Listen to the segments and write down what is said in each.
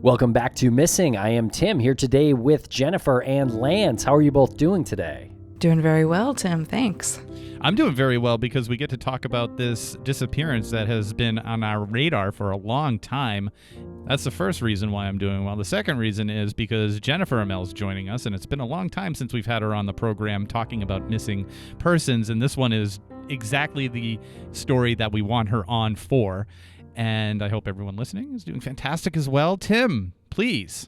Welcome back to Missing. I am Tim, here today with Jennifer and Lance. How are you both doing today? Doing very well, Tim. Thanks. I'm doing very well because we get to talk about this disappearance that has been on our radar for a long time. That's the first reason why I'm doing well. The second reason is because Jennifer Amell is joining us, and it's been a long time since we've had her on the program talking about missing persons, and this one is exactly the story that we want her on for. And I hope everyone listening is doing fantastic as well. Tim, please,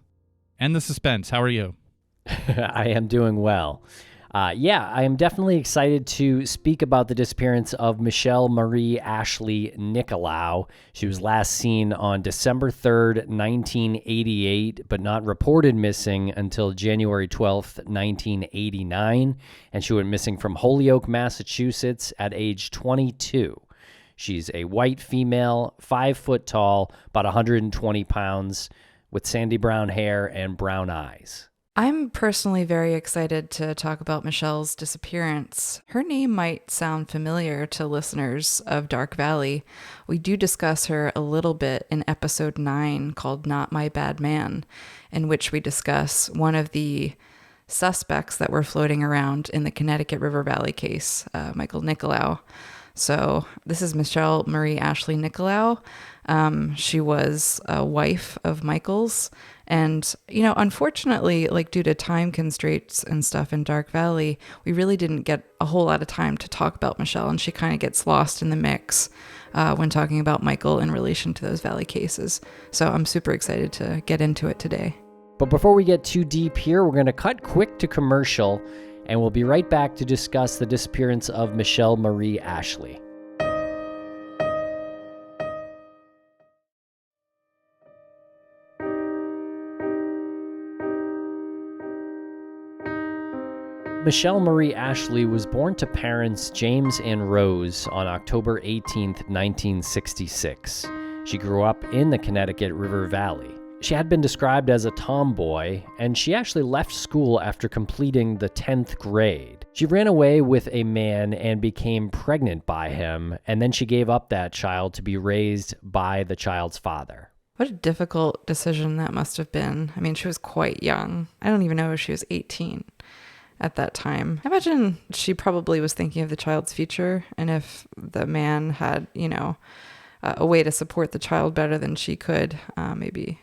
end the suspense. How are you? I am doing well. I am definitely excited to speak about the disappearance of Michelle Marie Ashley Nicolaou. She was last seen on December 3rd, 1988, but not reported missing until January 12th, 1989. And she went missing from Holyoke, Massachusetts at age 22. She's a white female, 5 foot tall, about 120 pounds, with sandy brown hair and brown eyes. I'm personally very excited to talk about Michelle's disappearance. Her name might sound familiar to listeners of Dark Valley. We do discuss her a little bit in episode 9 called Not My Bad Man, in which we discuss one of the suspects that were floating around in the Connecticut River Valley case, Michael Nicholaou. So this is Michelle Marie Ashley Nicolaou. She was a wife of Michael's. And, unfortunately, due to time constraints and stuff in Dark Valley, we really didn't get a whole lot of time to talk about Michelle. And she kind of gets lost in the mix when talking about Michael in relation to those Valley cases. So I'm super excited to get into it today. But before we get too deep here, we're going to cut quick to commercial, and we'll be right back to discuss the disappearance of Michelle Marie Ashley. Michelle Marie Ashley was born to parents James and Rose on October 18, 1966. She grew up in the Connecticut River Valley. She had been described as a tomboy, and she actually left school after completing the 10th grade. She ran away with a man and became pregnant by him, and then she gave up that child to be raised by the child's father. What a difficult decision that must have been. I mean, she was quite young. I don't even know if she was 18 at that time. I imagine she probably was thinking of the child's future, and if the man had, a way to support the child better than she could, maybe,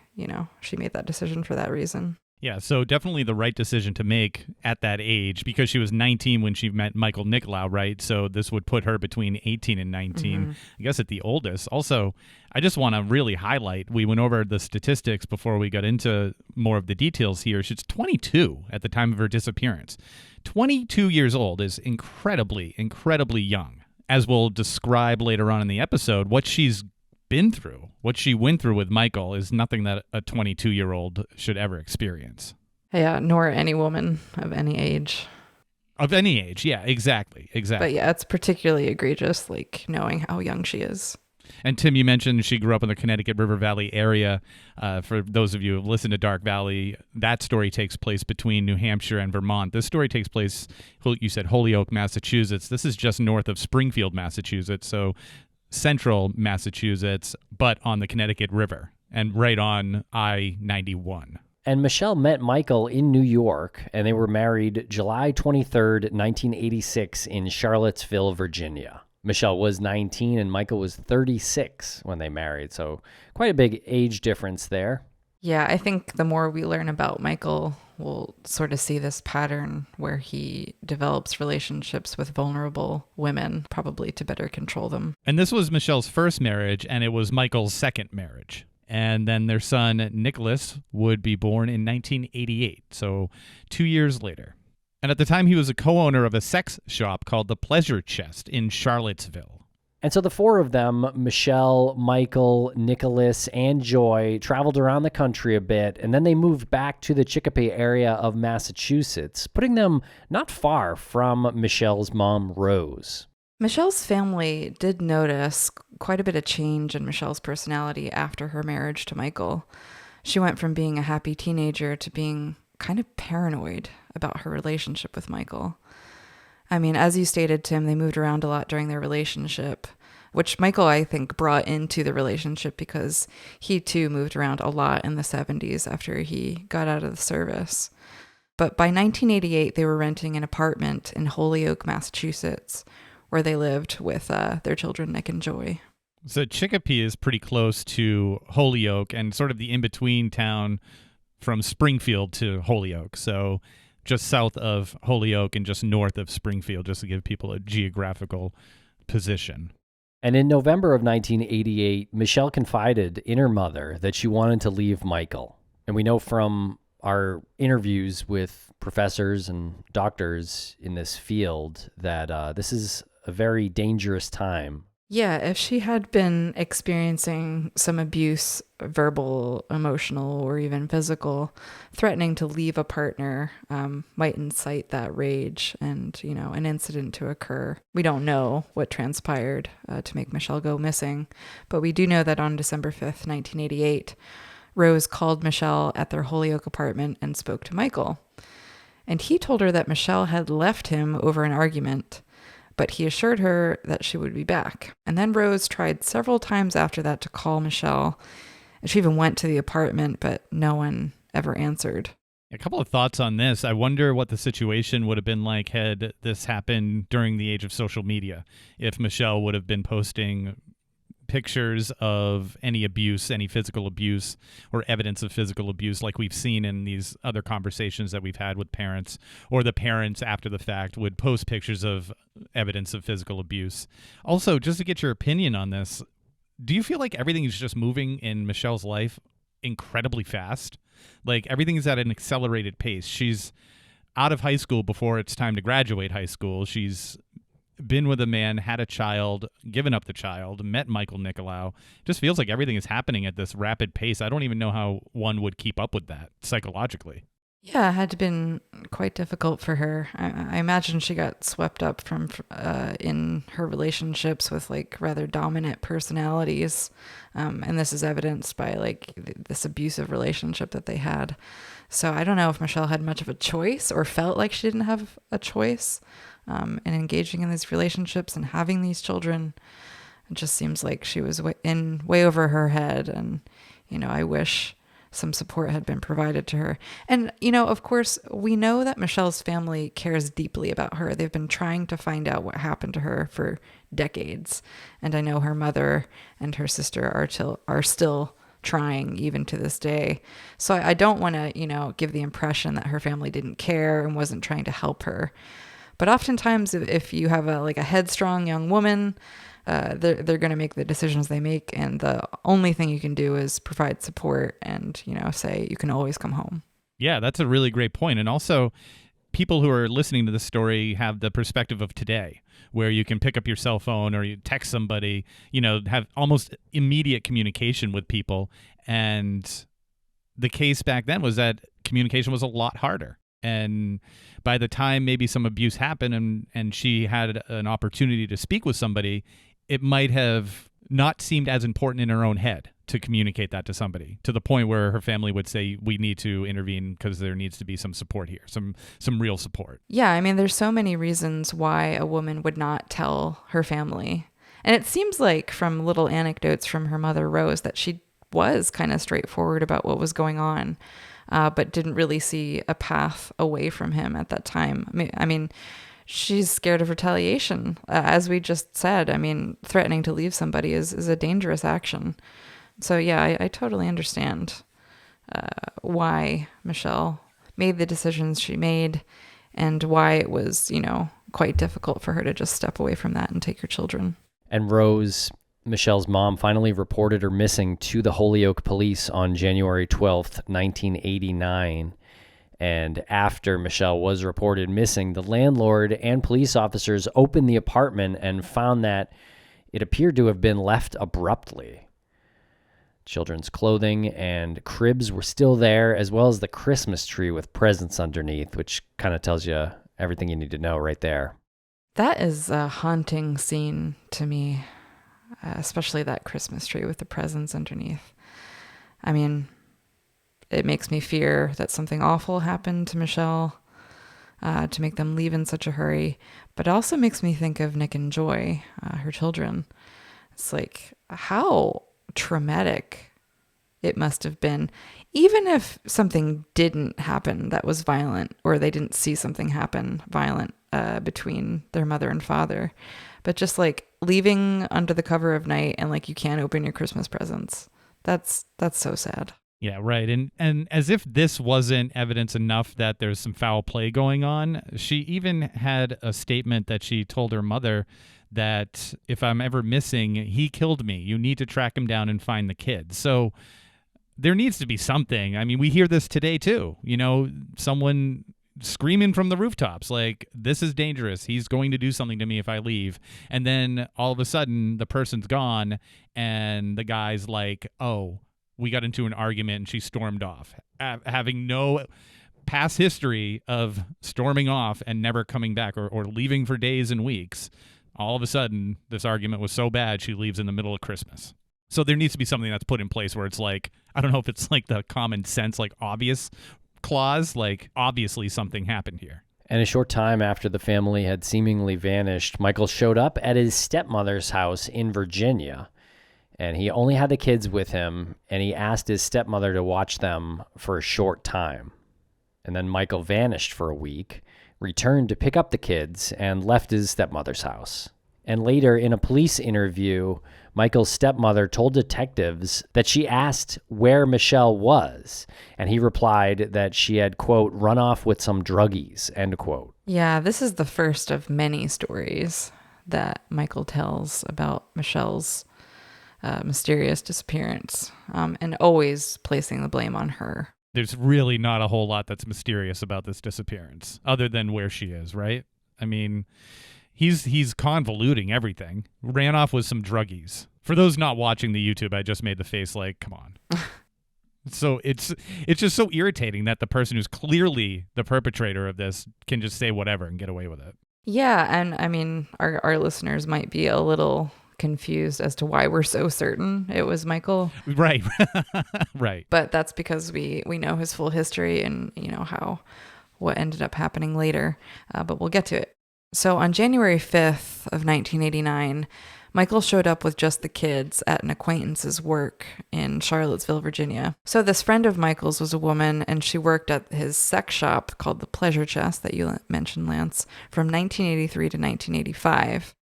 she made that decision for that reason. Yeah, so definitely the right decision to make at that age, because she was 19 when she met Michael Nicholaou, right? So this would put her between 18 and 19, I guess at the oldest. Also, I just want to really highlight, we went over the statistics before we got into more of the details here. She's 22 at the time of her disappearance. 22 years old is incredibly, incredibly young. As we'll describe later on in the episode, what she's been through, what she went through with Michael is nothing that a 22-year-old should ever experience. Yeah, nor any woman of any age. Of any age, yeah, exactly. But yeah, it's particularly egregious, knowing how young she is. And Tim, you mentioned she grew up in the Connecticut River Valley area. For those of you who have listened to Dark Valley, that story takes place between New Hampshire and Vermont. This story takes place, you said Holyoke, Massachusetts. This is just north of Springfield, Massachusetts, so central Massachusetts, but on the Connecticut River and right on I-91. And Michelle met Michael in New York, and they were married July 23rd, 1986 in Charlottesville, Virginia. Michelle was 19 and Michael was 36 when they married, so quite a big age difference there. Yeah, I think the more we learn about Michael, we'll sort of see this pattern where he develops relationships with vulnerable women, probably to better control them. And this was Michelle's first marriage, and it was Michael's second marriage. And then their son, Nicholas, would be born in 1988, so 2 years later. And at the time, he was a co-owner of a sex shop called the Pleasure Chest in Charlottesville. And so the four of them, Michelle, Michael, Nicholas, and Joy, traveled around the country a bit, and then they moved back to the Chicopee area of Massachusetts, putting them not far from Michelle's mom, Rose. Michelle's family did notice quite a bit of change in Michelle's personality after her marriage to Michael. She went from being a happy teenager to being kind of paranoid about her relationship with Michael. I mean, as you stated, Tim, they moved around a lot during their relationship. which Michael, I think, brought into the relationship because he too moved around a lot in the 70s after he got out of the service. But by 1988, they were renting an apartment in Holyoke, Massachusetts, where they lived with their children, Nick and Joy. So Chicopee is pretty close to Holyoke and sort of the in-between town from Springfield to Holyoke. So just south of Holyoke and just north of Springfield, just to give people a geographical position. And in November of 1988, Michelle confided in her mother that she wanted to leave Michael. And we know from our interviews with professors and doctors in this field that this is a very dangerous time. Yeah, if she had been experiencing some abuse, verbal, emotional, or even physical, threatening to leave a partner might incite that rage and, an incident to occur. We don't know what transpired to make Michelle go missing, but we do know that on December 5th, 1988, Rose called Michelle at their Holyoke apartment and spoke to Michael. And he told her that Michelle had left him over an argument, but he assured her that she would be back. And then Rose tried several times after that to call Michelle. And she even went to the apartment, but no one ever answered. A couple of thoughts on this. I wonder what the situation would have been like had this happened during the age of social media, if Michelle would have been posting pictures of any abuse, any physical abuse or evidence of physical abuse like we've seen in these other conversations that we've had with parents, or the parents after the fact would post pictures of evidence of physical abuse. Also, just to get your opinion on this, do you feel like everything is just moving in Michelle's life incredibly fast? Like everything is at an accelerated pace. She's out of high school before it's time to graduate high school. She's been with a man, had a child, given up the child, met Michael Nicholaou. Just feels like everything is happening at this rapid pace. I don't even know how one would keep up with that psychologically. Yeah, it had been quite difficult for her. I imagine she got swept up from in her relationships with like rather dominant personalities, and this is evidenced by like this abusive relationship that they had. So I don't know if Michelle had much of a choice or felt like she didn't have a choice in engaging in these relationships and having these children. It just seems like she was way over her head, and I wish some support had been provided to her. And, of course, we know that Michelle's family cares deeply about her. They've been trying to find out what happened to her for decades. And I know her mother and her sister are still trying even to this day. So I don't want to, give the impression that her family didn't care and wasn't trying to help her. But oftentimes, if you have a headstrong young woman, they're going to make the decisions they make, and the only thing you can do is provide support and say you can always come home. Yeah, that's a really great point. And also, people who are listening to this story have the perspective of today, where you can pick up your cell phone or you text somebody, have almost immediate communication with people. And the case back then was that communication was a lot harder. And by the time maybe some abuse happened and she had an opportunity to speak with somebody, it might have not seemed as important in her own head to communicate that to somebody, to the point where her family would say, we need to intervene because there needs to be some support here, some real support. Yeah, I mean, there's so many reasons why a woman would not tell her family. And it seems like from little anecdotes from her mother, Rose, that she was kind of straightforward about what was going on, but didn't really see a path away from him at that time. I mean, she's scared of retaliation. As we just said, I mean, threatening to leave somebody is a dangerous action. So yeah, I totally understand why Michelle made the decisions she made and why it was, quite difficult for her to just step away from that and take her children. And Rose, Michelle's mom, finally reported her missing to the Holyoke police on January 12th, 1989. And after Michelle was reported missing, the landlord and police officers opened the apartment and found that it appeared to have been left abruptly. Children's clothing and cribs were still there, as well as the Christmas tree with presents underneath, which kind of tells you everything you need to know right there. That is a haunting scene to me, especially that Christmas tree with the presents underneath. I mean, it makes me fear that something awful happened to Michelle to make them leave in such a hurry, but it also makes me think of Nick and Joy, her children. It's like, how traumatic it must have been. Even if something didn't happen that was violent, or they didn't see something happen violent between their mother and father, but just like leaving under the cover of night and like you can't open your Christmas presents. That's so sad. Yeah, right. And as if this wasn't evidence enough that there's some foul play going on, she even had a statement that she told her mother that if I'm ever missing, he killed me. You need to track him down and find the kid. So there needs to be something. I mean, we hear this today too. You know, someone screaming from the rooftops like, this is dangerous. He's going to do something to me if I leave. And then all of a sudden the person's gone and the guy's like, oh, we got into an argument and she stormed off, having no past history of storming off and never coming back or leaving for days and weeks. All of a sudden, this argument was so bad, she leaves in the middle of Christmas. So there needs to be something that's put in place where it's like, I don't know if it's like the common sense, like obvious clause, like obviously something happened here. And a short time after the family had seemingly vanished, Michael showed up at his stepmother's house in Virginia. And he only had the kids with him, and he asked his stepmother to watch them for a short time. And then Michael vanished for a week, returned to pick up the kids, and left his stepmother's house. And later, in a police interview, Michael's stepmother told detectives that she asked where Michelle was, and he replied that she had, quote, run off with some druggies, end quote. Yeah, this is the first of many stories that Michael tells about Michelle's mysterious disappearance, and always placing the blame on her. There's really not a whole lot that's mysterious about this disappearance, other than where she is, right? I mean, he's convoluting everything. Ran off with some druggies. For those not watching the YouTube, I just made the face like, come on. So it's just so irritating that the person who's clearly the perpetrator of this can just say whatever and get away with it. Yeah, and I mean, our listeners might be a little confused as to why we're so certain it was Michael. Right. Right. But that's because we know his full history and, you know, what ended up happening later. But we'll get to it. So on January 5th of 1989, Michael showed up with just the kids at an acquaintance's work in Charlottesville, Virginia. So this friend of Michael's was a woman, and she worked at his sex shop called the Pleasure Chest that you mentioned, Lance, from 1983 to 1985.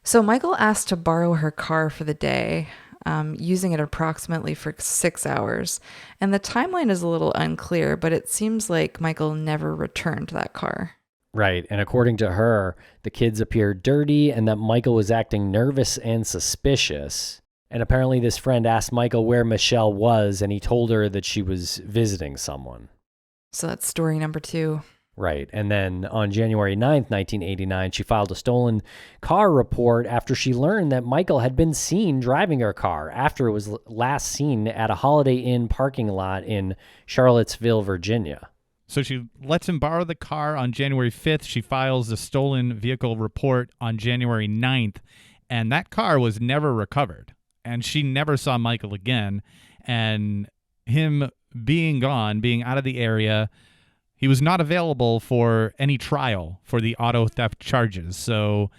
So Michael asked to borrow her car for the day, using it approximately for 6 hours. And the timeline is a little unclear, but it seems like Michael never returned that car. Right, and according to her, the kids appeared dirty and that Michael was acting nervous and suspicious. And apparently this friend asked Michael where Michelle was, and he told her that she was visiting someone. So that's story number 2. Right, and then on January 9th, 1989, she filed a stolen car report after she learned that Michael had been seen driving her car after it was last seen at a Holiday Inn parking lot in Charlottesville, Virginia. So she lets him borrow the car on January 5th. She files a stolen vehicle report on January 9th, and that car was never recovered. And she never saw Michael again. And him being gone, being out of the area, he was not available for any trial for the auto theft charges. So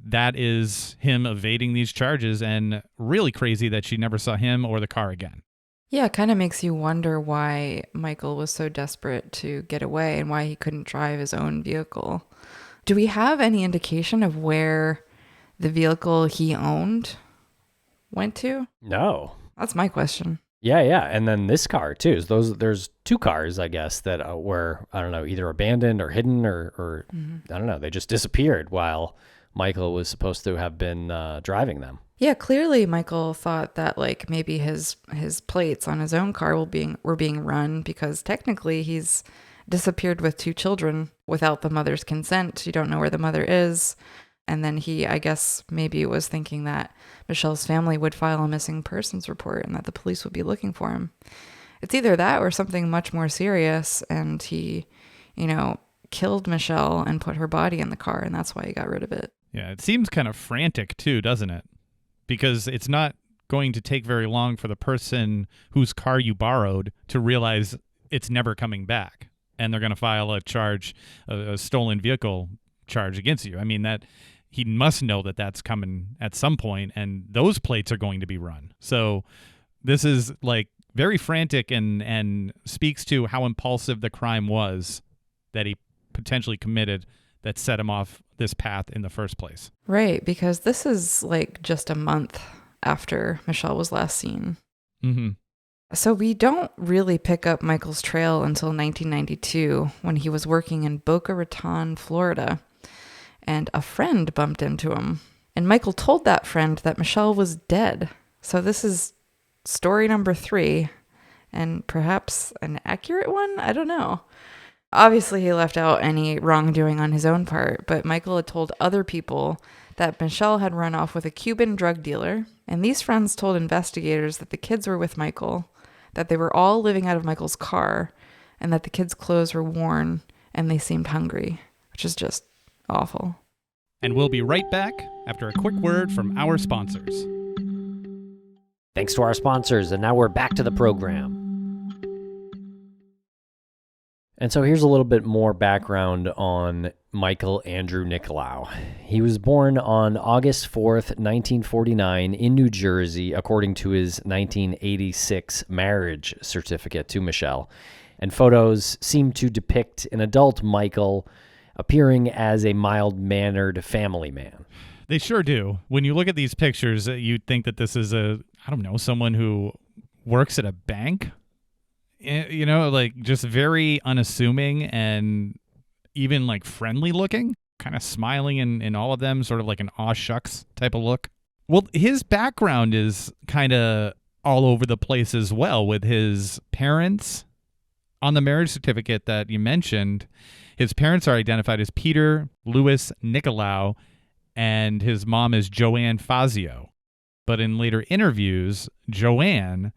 that is him evading these charges, and really crazy that she never saw him or the car again. Yeah, it kind of makes you wonder why Michael was so desperate to get away and why he couldn't drive his own vehicle. Do we have any indication of where the vehicle he owned went to? No. That's my question. Yeah, and then this car too. So there's 2 cars, I guess, that were, I don't know, either abandoned or hidden or I don't know, they just disappeared while Michael was supposed to have been driving them. Yeah, clearly Michael thought that like maybe his plates on his own car were being run, because technically he's disappeared with 2 children without the mother's consent. You don't know where the mother is. And then he, I guess, maybe was thinking that Michelle's family would file a missing persons report and that the police would be looking for him. It's either that or something much more serious, and he, killed Michelle and put her body in the car, and that's why he got rid of it. Yeah, it seems kind of frantic too, doesn't it? Because it's not going to take very long for the person whose car you borrowed to realize it's never coming back, and they're going to file a charge, a stolen vehicle charge against you. I mean, that he must know that that's coming at some point, and those plates are going to be run. So this is like very frantic and speaks to how impulsive the crime was that he potentially committed that set him off this path in the first place. Right, because this is like just a month after Michelle was last seen. Mm-hmm. So we don't really pick up Michael's trail until 1992 when he was working in Boca Raton, Florida, and a friend bumped into him. And Michael told that friend that Michelle was dead. So this is story number 3, and perhaps an accurate one? I don't know. Obviously, he left out any wrongdoing on his own part, but Michael had told other people that Michelle had run off with a Cuban drug dealer, and these friends told investigators that the kids were with Michael, that they were all living out of Michael's car, and that the kids' clothes were worn and they seemed hungry, which is just awful. And we'll be right back after a quick word from our sponsors. Thanks to our sponsors, and now we're back to the program. And so here's a little bit more background on Michael Andrew Nicholaou. He was born on August 4th, 1949 in New Jersey, according to his 1986 marriage certificate to Michelle. And photos seem to depict an adult Michael appearing as a mild-mannered family man. They sure do. When you look at these pictures, you'd think that this is someone who works at a bank. You know, like just very unassuming and even like friendly looking, kind of smiling in all of them, sort of like an aw shucks type of look. Well, his background is kind of all over the place as well, with his parents. On the marriage certificate that you mentioned, his parents are identified as Peter Louis Nicholaou, and his mom is Joanne Fazio. But in later interviews, Joanne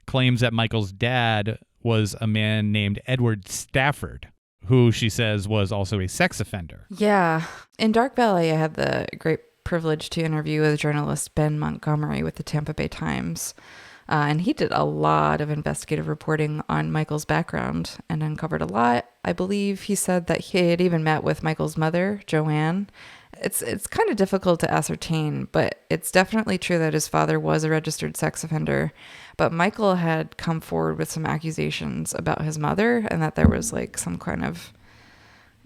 claims that Michael's dad was a man named Edward Stafford, who she says was also a sex offender. Yeah. In Dark Valley, I had the great privilege to interview with journalist Ben Montgomery with the Tampa Bay Times. And he did a lot of investigative reporting on Michael's background and uncovered a lot. I believe he said that he had even met with Michael's mother, Joanne. It's kind of difficult to ascertain, but it's definitely true that his father was a registered sex offender. But Michael had come forward with some accusations about his mother and that there was like some kind of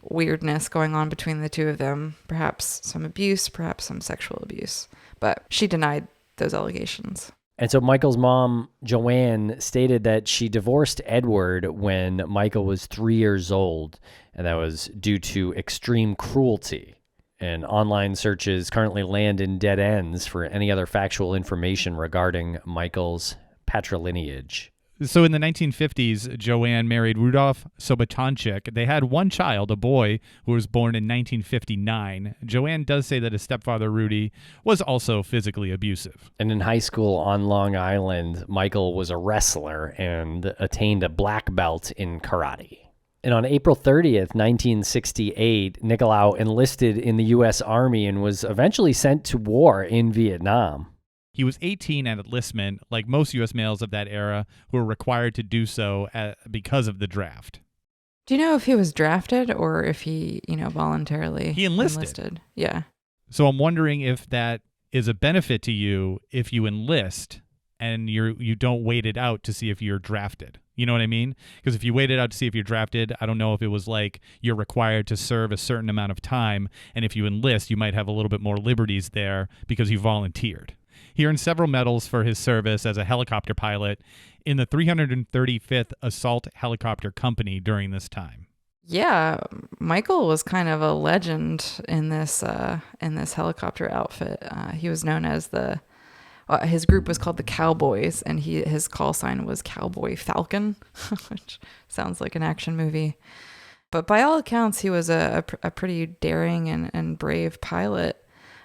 weirdness going on between the two of them. Perhaps some abuse, perhaps some sexual abuse. But she denied those allegations. And so Michael's mom, Joanne, stated that she divorced Edward when Michael was 3 years old, and that was due to extreme cruelty. And online searches currently land in dead ends for any other factual information regarding Michael's patrilineage. So in the 1950s, Joanne married Rudolph Sobotanchik. They had one child, a boy, who was born in 1959. Joanne does say that his stepfather, Rudy, was also physically abusive. And in high school on Long Island, Michael was a wrestler and attained a black belt in karate. And on April 30th, 1968, Nicholaou enlisted in the U.S. Army and was eventually sent to war in Vietnam. He was 18 at enlistment, like most U.S. males of that era who were required to do so because of the draft. Do you know if he was drafted or if he, voluntarily He enlisted. Yeah. So I'm wondering if that is a benefit to you if you enlist and you don't wait it out to see if you're drafted. You know what I mean? Because if you waited out to see if you're drafted, I don't know if it was like you're required to serve a certain amount of time. And if you enlist, you might have a little bit more liberties there because you volunteered. He earned several medals for his service as a helicopter pilot in the 335th Assault Helicopter Company during this time. Yeah, Michael was kind of a legend in this helicopter outfit. He was known as his group was called the Cowboys, and his call sign was Cowboy Falcon, which sounds like an action movie. But by all accounts, he was a pretty daring and brave pilot.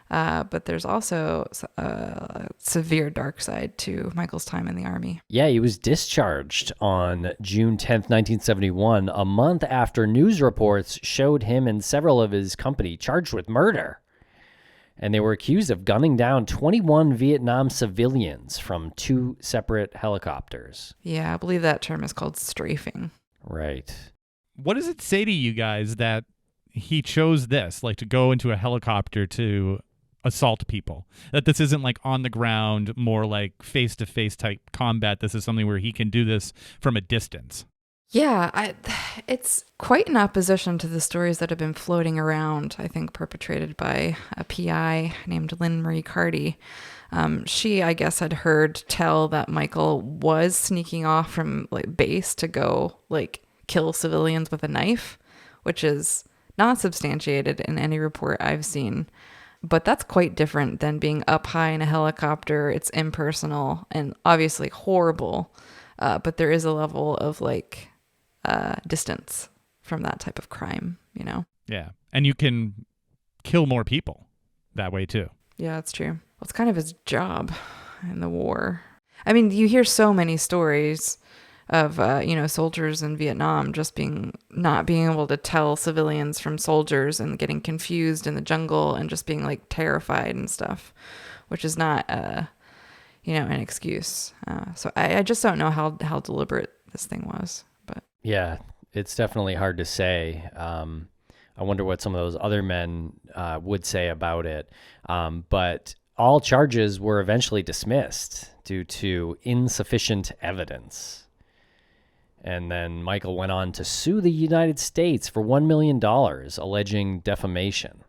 But there's also a severe dark side to Michael's time in the Army. Yeah, he was discharged on June 10th, 1971, a month after news reports showed him and several of his company charged with murder. And they were accused of gunning down 21 Vietnam civilians from 2 separate helicopters. Yeah, I believe that term is called strafing. Right. What does it say to you guys that he chose this, like to go into a helicopter to assault people. That this isn't like on the ground, more like face-to-face type combat. This is something where he can do this from a distance. Yeah, it's quite in opposition to the stories that have been floating around, I think, perpetrated by a PI named Lynn Marie Carty. She, I guess, had heard tell that Michael was sneaking off from like base to go like kill civilians with a knife, which is not substantiated in any report I've seen. But that's quite different than being up high in a helicopter. It's impersonal and obviously horrible. But there is a level of like distance from that type of crime, you know? Yeah. And you can kill more people that way too. Yeah, that's true. Well, it's kind of his job in the war. I mean, you hear so many stories of, soldiers in Vietnam just not being able to tell civilians from soldiers and getting confused in the jungle and just being like terrified and stuff, which is not, an excuse. So I just don't know how deliberate this thing was. But Yeah, it's definitely hard to say. I wonder what some of those other men would say about it. But all charges were eventually dismissed due to insufficient evidence. And then Michael went on to sue the United States for $1 million, alleging defamation.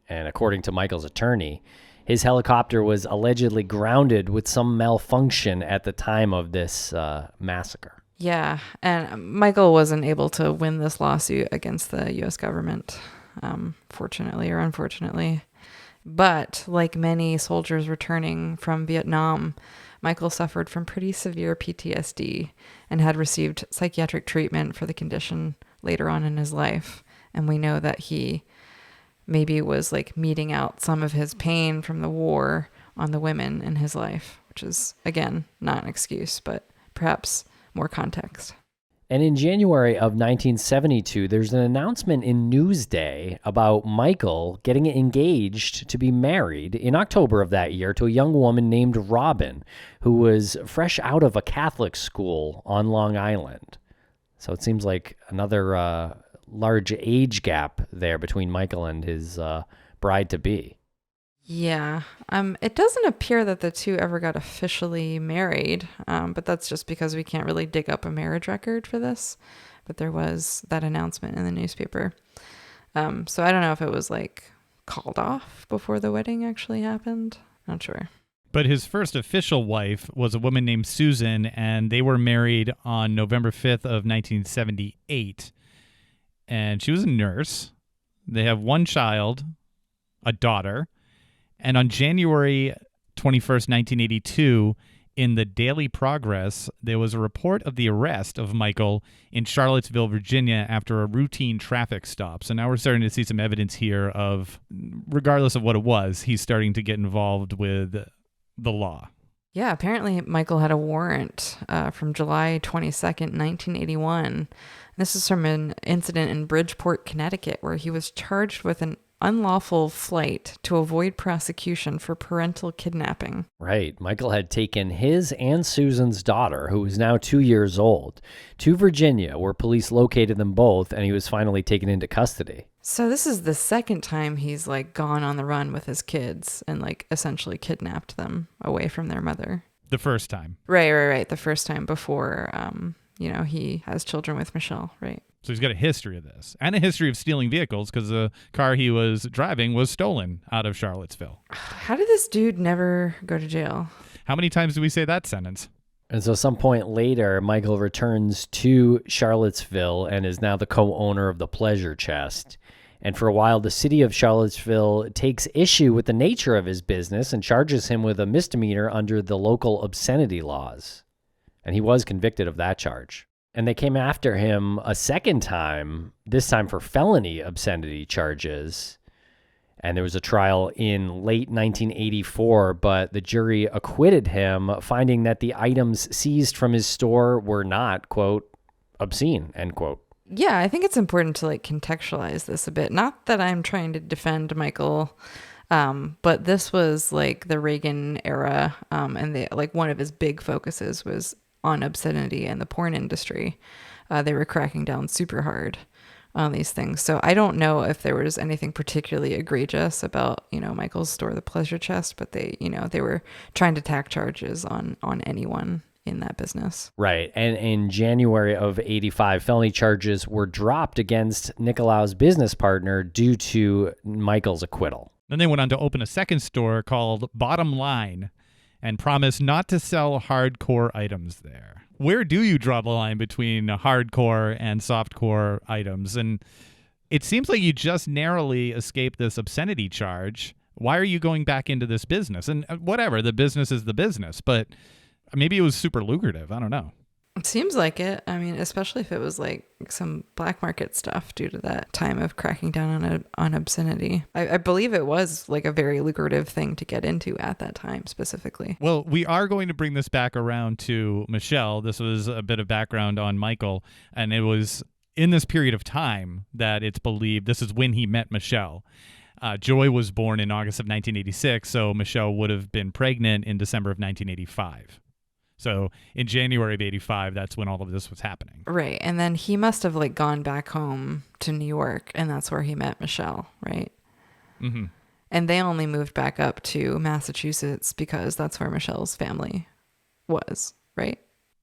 And according to Michael's attorney, his helicopter was allegedly grounded with some malfunction at the time of this massacre. yeah, and Michael wasn't able to win this lawsuit against the U.S. government, fortunately or unfortunately. But like many soldiers returning from Vietnam, Michael suffered from pretty severe PTSD and had received psychiatric treatment for the condition later on in his life. And we know that he maybe was like meting out some of his pain from the war on the women in his life, which is, again, not an excuse, but perhaps more context. And in January of 1972, there's an announcement in Newsday about Michael getting engaged to be married in October of that year to a young woman named Robin, who was fresh out of a Catholic school on Long Island. So it seems like another large age gap there between Michael and his bride-to-be. Yeah, it doesn't appear that the two ever got officially married, but that's just because we can't really dig up a marriage record for this. But there was that announcement in the newspaper. So I don't know if it was like called off before the wedding actually happened. Not sure. But his first official wife was a woman named Susan, and they were married on November 5th of 1978. And she was a nurse. They have one child, a daughter. And on January 21st, 1982, in the Daily Progress, there was a report of the arrest of Michael in Charlottesville, Virginia, after a routine traffic stop. So now we're starting to see some evidence here of, regardless of what it was, he's starting to get involved with the law. Yeah, apparently Michael had a warrant from July 22nd, 1981. This is from an incident in Bridgeport, Connecticut, where he was charged with an unlawful flight to avoid prosecution for parental kidnapping. Right. Michael had taken his and Susan's daughter, who was now 2 years old, to Virginia, where police located them both, and he was finally taken into custody. So this is the second time he's like gone on the run with his kids and like essentially kidnapped them away from their mother. The first time. Right. The first time before, he has children with Michelle, right? So he's got a history of this and a history of stealing vehicles because the car he was driving was stolen out of Charlottesville. How did this dude never go to jail? How many times do we say that sentence? And so some point later, Michael returns to Charlottesville and is now the co-owner of the Pleasure Chest. And for a while, the city of Charlottesville takes issue with the nature of his business and charges him with a misdemeanor under the local obscenity laws. And he was convicted of that charge. And they came after him a second time, this time for felony obscenity charges. And there was a trial in late 1984, but the jury acquitted him, finding that the items seized from his store were not, quote, obscene, end quote. Yeah, I think it's important to like contextualize this a bit. Not that I'm trying to defend Michael, but this was like the Reagan era, and one of his big focuses was on obscenity and the porn industry. They were cracking down super hard on these things. So I don't know if there was anything particularly egregious about, Michael's store, the Pleasure Chest, but they were trying to tack charges on anyone in that business. Right. And in January of 85, felony charges were dropped against Nicholaou's business partner due to Michael's acquittal. Then they went on to open a second store called Bottom Line and promised not to sell hardcore items there. Where do you draw the line between hardcore and softcore items? And it seems like you just narrowly escaped this obscenity charge. Why are you going back into this business? And whatever, the business is the business, but maybe it was super lucrative. I don't know. It seems like it. I mean, especially if it was like some black market stuff due to that time of cracking down on obscenity. I believe it was like a very lucrative thing to get into at that time specifically. Well, we are going to bring this back around to Michelle. This was a bit of background on Michael, and it was in this period of time that it's believed this is when he met Michelle. Joy was born in August of 1986, so Michelle would have been pregnant in December of 1985. So in January of 85, that's when all of this was happening. Right. And then he must have like gone back home to New York, and that's where he met Michelle, right? Mm-hmm. And they only moved back up to Massachusetts because that's where Michelle's family was, right?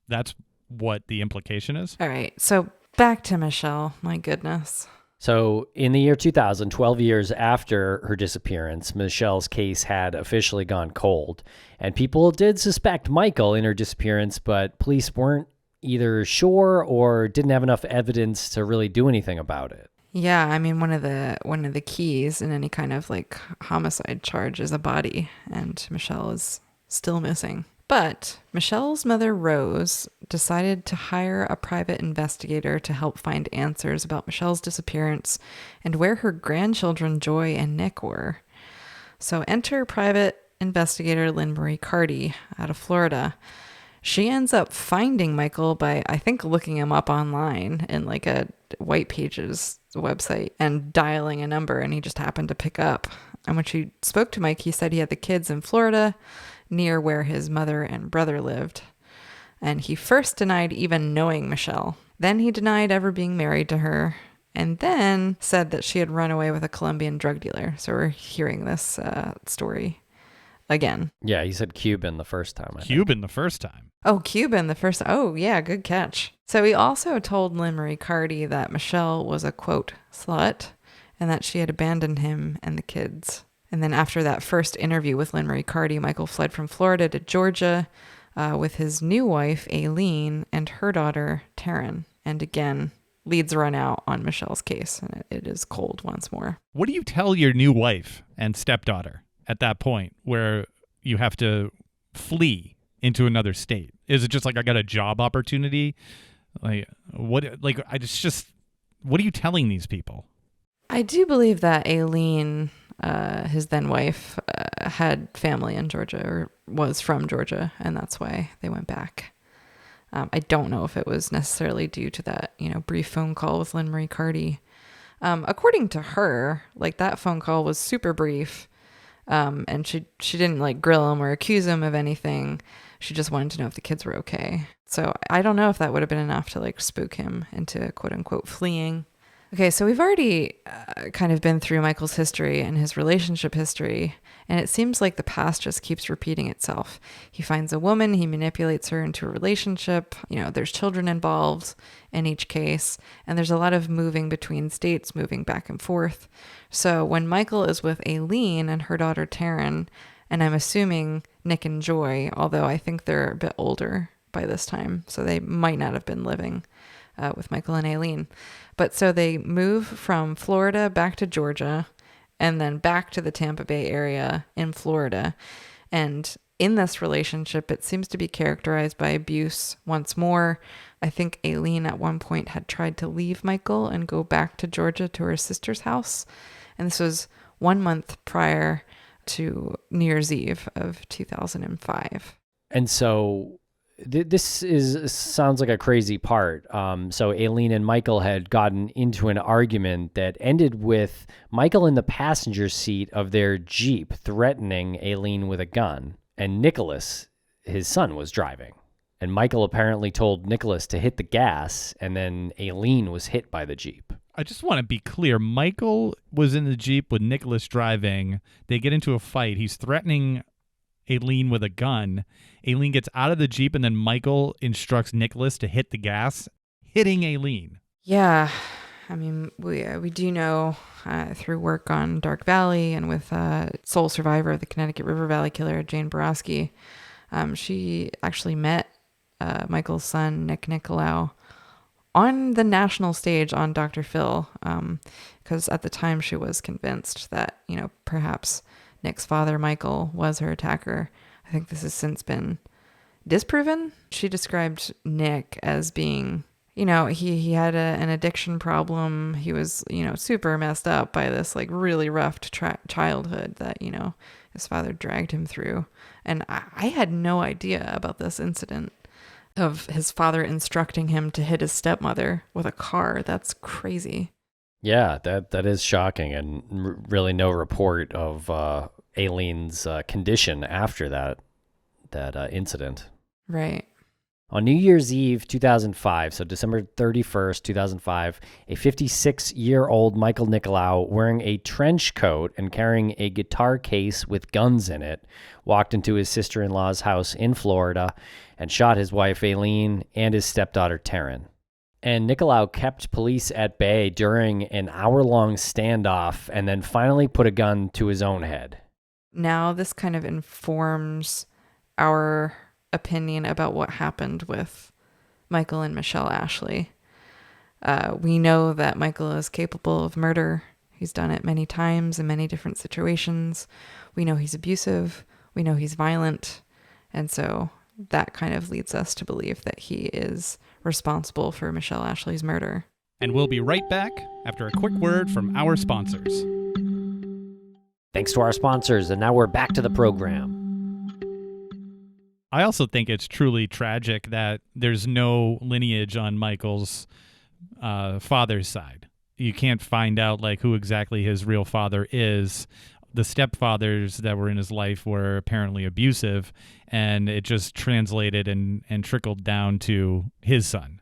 That's what the implication is? All right. So back to Michelle. My goodness. So in the year 2000, 12 years after her disappearance, Michelle's case had officially gone cold. And people did suspect Michael in her disappearance, but police weren't either sure or didn't have enough evidence to really do anything about it. Yeah, I mean, one of the keys in any kind of like homicide charge is a body, and Michelle is still missing. But Michelle's mother, Rose, decided to hire a private investigator to help find answers about Michelle's disappearance and where her grandchildren, Joy and Nick, were. So enter private investigator Lynn Marie Carty out of Florida. She ends up finding Michael by, I think, looking him up online in like a White Pages website and dialing a number, and he just happened to pick up. And when she spoke to Mike, he said he had the kids in Florida, near where his mother and brother lived. And he first denied even knowing Michelle. Then he denied ever being married to her, and then said that she had run away with a Colombian drug dealer. So we're hearing this story again. Yeah, he said Cuban the first time. Cuban the first time. Oh, Cuban the first. Oh, yeah, good catch. So he also told Lynn Marie Carty that Michelle was a, quote, slut, and that she had abandoned him and the kids. And then after that first interview with Lynn Marie Carty, Michael fled from Florida to Georgia with his new wife, Aileen, and her daughter, Taryn. And again, leads run out on Michelle's case, and it is cold once more. What do you tell your new wife and stepdaughter at that point where you have to flee into another state? Is it just like, I got a job opportunity? Like, what are you telling these people? I do believe that Aileen, his then wife, had family in Georgia, or was from Georgia, and that's why they went back. I don't know if it was necessarily due to that, brief phone call with Lynn Marie Carty. According to her, like, that phone call was super brief, and she didn't like grill him or accuse him of anything. She just wanted to know if the kids were okay. So I don't know if that would have been enough to like spook him into quote unquote fleeing. Okay, so we've already kind of been through Michael's history and his relationship history, and it seems like the past just keeps repeating itself. He finds a woman, he manipulates her into a relationship, there's children involved in each case, and there's a lot of moving between states, moving back and forth. So when Michael is with Aileen and her daughter Taryn, and I'm assuming Nick and Joy, although I think they're a bit older by this time, so they might not have been living with Michael and Aileen. But so they move from Florida back to Georgia and then back to the Tampa Bay area in Florida. And in this relationship, it seems to be characterized by abuse once more. I think Aileen at one point had tried to leave Michael and go back to Georgia to her sister's house. And this was 1 month prior to New Year's Eve of 2005. And so this sounds like a crazy part. So Aileen and Michael had gotten into an argument that ended with Michael in the passenger seat of their Jeep threatening Aileen with a gun, and Nicholas, his son, was driving. And Michael apparently told Nicholas to hit the gas, and then Aileen was hit by the Jeep. I just want to be clear. Michael was in the Jeep with Nicholas driving. They get into a fight. He's threatening Aileen with a gun. Aileen gets out of the Jeep, and then Michael instructs Nicholas to hit the gas, hitting Aileen. Yeah. I mean, we do know through work on Dark Valley and with sole survivor of the Connecticut River Valley killer, Jane Borowski, she actually met Michael's son, Nick Nicholaou, on the national stage on Dr. Phil, because at the time she was convinced that, perhaps Nick's father, Michael, was her attacker. I think this has since been disproven. She described Nick as being, he had an addiction problem. He was, super messed up by this like really rough childhood that, his father dragged him through. And I had no idea about this incident of his father instructing him to hit his stepmother with a car. That's crazy. Yeah, that is shocking, and really no report of Aileen's condition after that incident. Right. On New Year's Eve 2005, so December 31st, 2005, a 56-year-old Michael Nicholaou, wearing a trench coat and carrying a guitar case with guns in it, walked into his sister-in-law's house in Florida and shot his wife Aileen and his stepdaughter Taryn. And Nicholaou kept police at bay during an hour-long standoff and then finally put a gun to his own head. Now this kind of informs our opinion about what happened with Michael and Michelle Ashley. We know that Michael is capable of murder. He's done it many times in many different situations. We know he's abusive. We know he's violent. And so that kind of leads us to believe that he is responsible for Michelle Ashley's murder. And we'll be right back after a quick word from our sponsors. Thanks to our sponsors, and now we're back to the program. I also think it's truly tragic that there's no lineage on Michael's father's side. You can't find out who exactly his real father is. The stepfathers that were in his life were apparently abusive, and it just translated and trickled down to his son.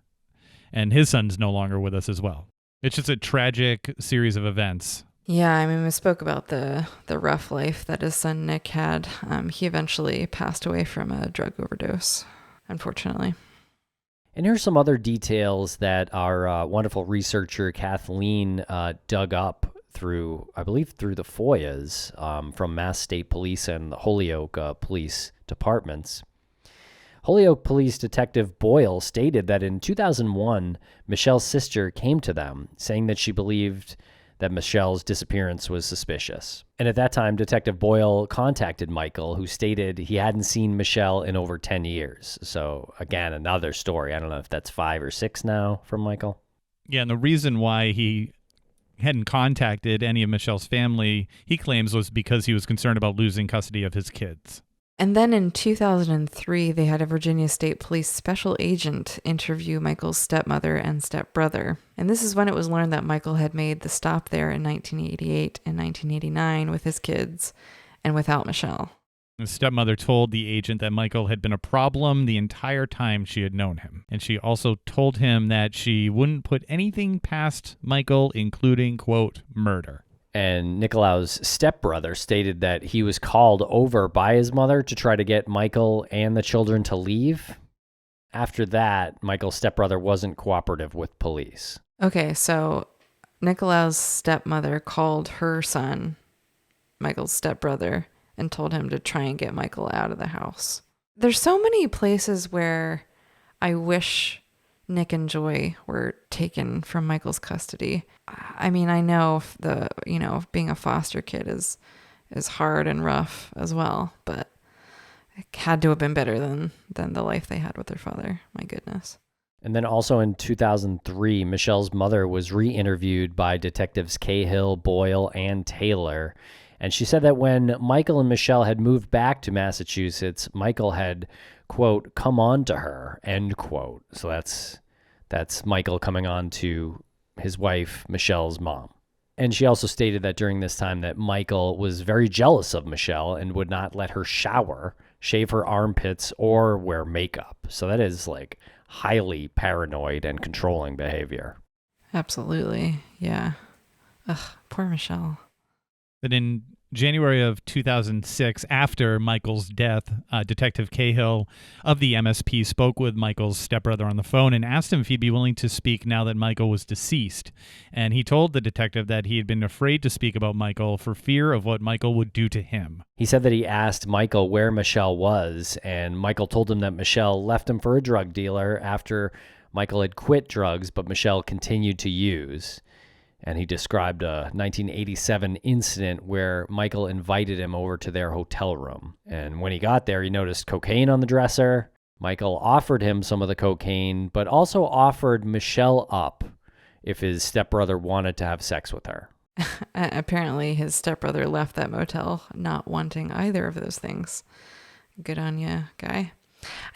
And his son's no longer with us as well. It's just a tragic series of events. Yeah, I mean, we spoke about the rough life that his son Nick had. He eventually passed away from a drug overdose, unfortunately. And here's some other details that our wonderful researcher Kathleen dug up through the FOIAs from Mass State Police and the Holyoke Police Departments. Holyoke Police Detective Boyle stated that in 2001, Michelle's sister came to them saying that she believed that Michelle's disappearance was suspicious. And at that time, Detective Boyle contacted Michael, who stated he hadn't seen Michelle in over 10 years. So again, another story. I don't know if that's 5 or 6 now from Michael. Yeah, and the reason why he hadn't contacted any of Michelle's family, he claims, was because he was concerned about losing custody of his kids. And then in 2003, they had a Virginia State Police special agent interview Michael's stepmother and stepbrother. And this is when it was learned that Michael had made the stop there in 1988 and 1989 with his kids and without Michelle. His stepmother told the agent that Michael had been a problem the entire time she had known him. And she also told him that she wouldn't put anything past Michael, including, quote, murder. And Nicholaou's stepbrother stated that he was called over by his mother to try to get Michael and the children to leave. After that, Michael's stepbrother wasn't cooperative with police. Okay, so Nicholaou's stepmother called her son, Michael's stepbrother, and told him to try and get Michael out of the house. There's so many places where I wish Nick and Joy were taken from Michael's custody. I mean, I know being a foster kid is hard and rough as well, but it had to have been better than the life they had with their father. My goodness. And then also in 2003, Michelle's mother was re-interviewed by detectives Cahill, Boyle, and Taylor. And she said that when Michael and Michelle had moved back to Massachusetts, Michael had, quote, come on to her, end quote. So that's Michael coming on to his wife, Michelle's mom. And she also stated that during this time that Michael was very jealous of Michelle and would not let her shower, shave her armpits, or wear makeup. So that is highly paranoid and controlling behavior. Absolutely. Yeah. Ugh, poor Michelle. But in January of 2006, after Michael's death, Detective Cahill of the MSP spoke with Michael's stepbrother on the phone and asked him if he'd be willing to speak now that Michael was deceased. And he told the detective that he had been afraid to speak about Michael for fear of what Michael would do to him. He said that he asked Michael where Michelle was, and Michael told him that Michelle left him for a drug dealer after Michael had quit drugs, but Michelle continued to use. And he described a 1987 incident where Michael invited him over to their hotel room. And when he got there, he noticed cocaine on the dresser. Michael offered him some of the cocaine, but also offered Michelle up if his stepbrother wanted to have sex with her. Apparently, his stepbrother left that motel not wanting either of those things. Good on you, guy.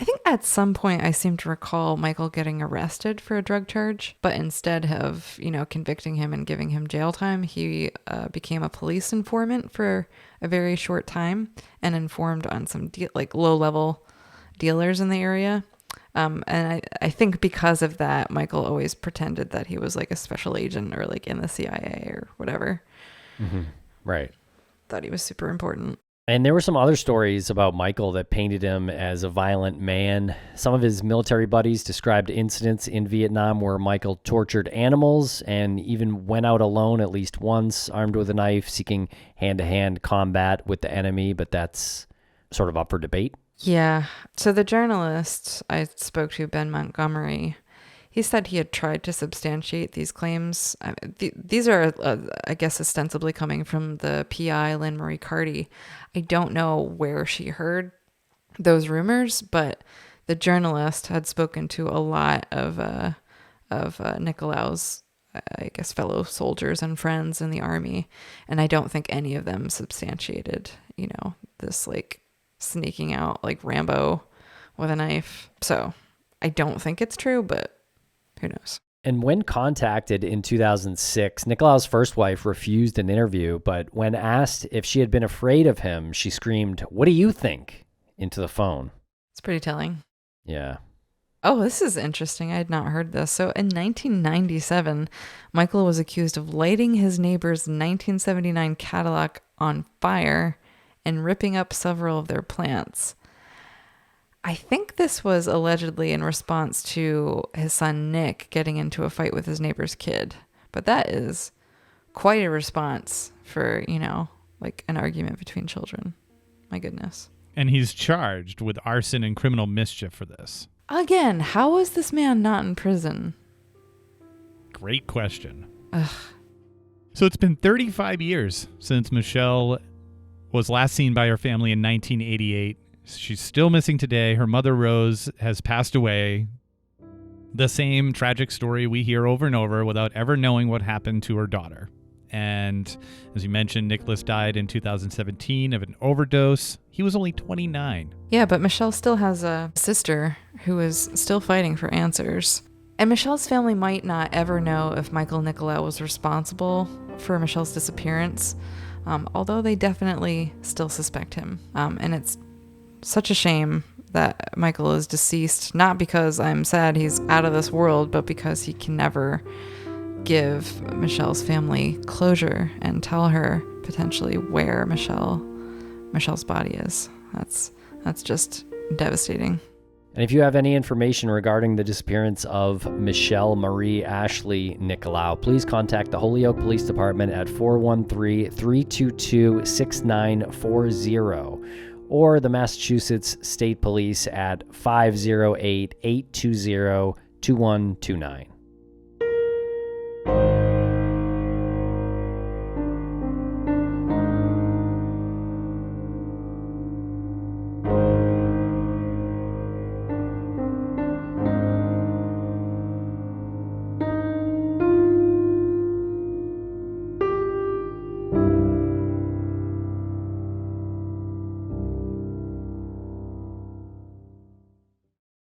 I think at some point I seem to recall Michael getting arrested for a drug charge, but instead of, convicting him and giving him jail time, he became a police informant for a very short time and informed on some low-level dealers in the area. And I think because of that, Michael always pretended that he was like a special agent or like in the CIA or whatever. Mm-hmm. Right. Thought he was super important. And there were some other stories about Michael that painted him as a violent man. Some of his military buddies described incidents in Vietnam where Michael tortured animals and even went out alone at least once, armed with a knife, seeking hand-to-hand combat with the enemy, but that's sort of up for debate. Yeah. So the journalist I spoke to, Ben Montgomery, he said he had tried to substantiate these claims. These are, I guess, ostensibly coming from the PI, Lynn Marie Carty. I don't know where she heard those rumors, but the journalist had spoken to a lot of Nicholaou's, I guess, fellow soldiers and friends in the army, and I don't think any of them substantiated, this like sneaking out like Rambo with a knife. So I don't think it's true, but who knows? And when contacted in 2006, Nicholaou's first wife refused an interview, but when asked if she had been afraid of him, she screamed, "What do you think?" into the phone. It's pretty telling. Yeah. Oh, this is interesting. I had not heard this. So in 1997, Michael was accused of lighting his neighbor's 1979 Cadillac on fire and ripping up several of their plants. I think this was allegedly in response to his son Nick getting into a fight with his neighbor's kid. But that is quite a response for, like an argument between children. My goodness. And he's charged with arson and criminal mischief for this. Again, how is this man not in prison? Great question. Ugh. So it's been 35 years since Michelle was last seen by her family in 1988. She's still missing today. Her mother, Rose, has passed away. The same tragic story we hear over and over without ever knowing what happened to her daughter. And as you mentioned, Nicholas died in 2017 of an overdose. He was only 29. Yeah, but Michelle still has a sister who is still fighting for answers. And Michelle's family might not ever know if Michael Nicholaou was responsible for Michelle's disappearance, although they definitely still suspect him. And it's such a shame that Michael is deceased, not because I'm sad he's out of this world, but because he can never give Michelle's family closure and tell her potentially where Michelle's body is. That's just devastating. And if you have any information regarding the disappearance of Michelle Marie Ashley Nicolaou, please contact the Holyoke Police Department at 413-322-6940 or the Massachusetts State Police at 508-820-2129.